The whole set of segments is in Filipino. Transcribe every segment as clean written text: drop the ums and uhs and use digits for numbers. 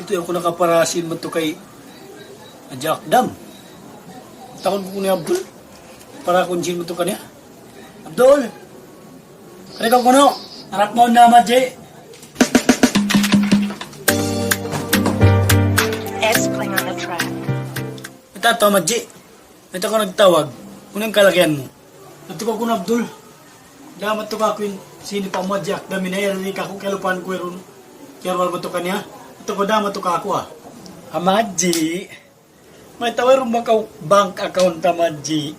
dito ako nakaparasin mo to kay Jack Dam. Takon ko ni Abdul para kunjin mo to kanya. Abdul! Kaya ka kuno, harap mo na Madji. S-Pling on the track. Ito to Madji. Ito ko nagtawag. Unang kalakihan mo. Ito ko kuno Abdul. Damat to ka kuin sini pa mo Jack Dam minayari ka kung kalupan ko ron. Kaya wala mo to kanya. Ito ko damat to ka ako ah. Madji. May tawar mo ka bank account ta Madji.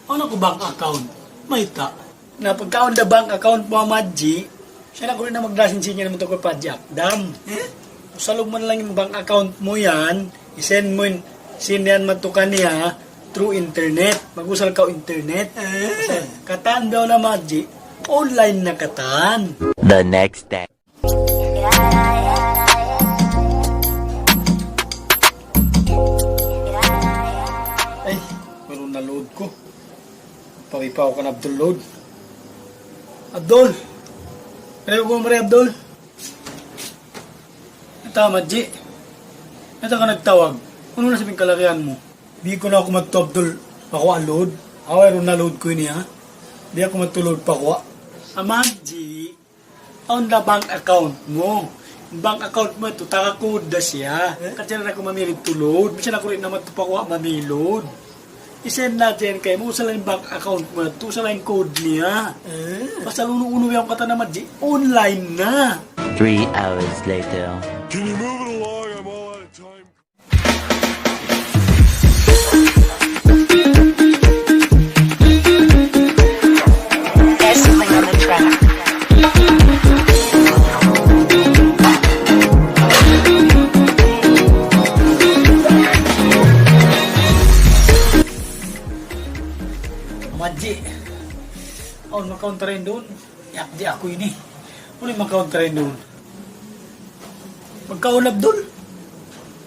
Ano ko bank account? May ta. Na pagkaon da bank account mo Madji, siya na ko rin na maglasin siya naman to ko pa Jack Dam. Salog man lang yung bank account mo yan, isend mo yun, sinyan man to kaniya through internet. Mag-usal ka o internet. Katan daw na Madji, online na katan. The next day. Ay, meron na load ko. Pawipaw ka na Abdul load. Abdul! Kaya ko mo rin Abdul. Ito Madji. Ito ka nagtawag. Ano na sabing kalakihan mo? Di ko na ako magto Abdul. Ako ang load. Ako meron na load ko yun ha. Di ako magto-load pa ko. Madji, on the bank account mo. Bank account mo ito, taka-code na siya. Kasi na ako mamilit to load. Bisa na ko rin naman ito pa ko mamilod. I-send natin kayo mo sa lang bank account mo ito, sa lang code niya. Basta uno-uno yung kata na Madji, online na. 3 hours later. Can you move it along? I'm all out of time. S-Pling on the track. Madji, on mag-counter rin doon. Yak di ako yun eh. Muli mag-counter rin doon. Pagkaon Abdul.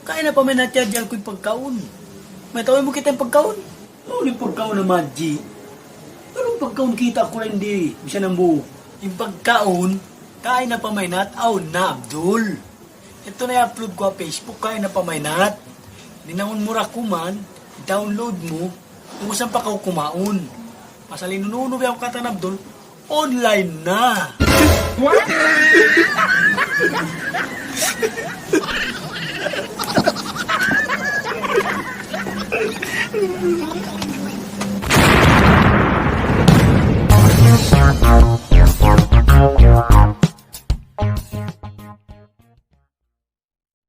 Kaya na pa may natiyadyan ko yung pagkaon. May tawin mo kita yung pagkaon. Ano yung pagkaon na Madji? Anong pagkaon kita ko rin di? Bisa ng buo. Yung pagkaon, kaya na pa may nat-aw na Abdul. Ito na i-upload ko sa Facebook, kaya na pa may nat. Dinangon mo rakuman, download mo, kung saan pa ka kumaon. Pasalin nununo ba yung kata na Abdul, online na. What?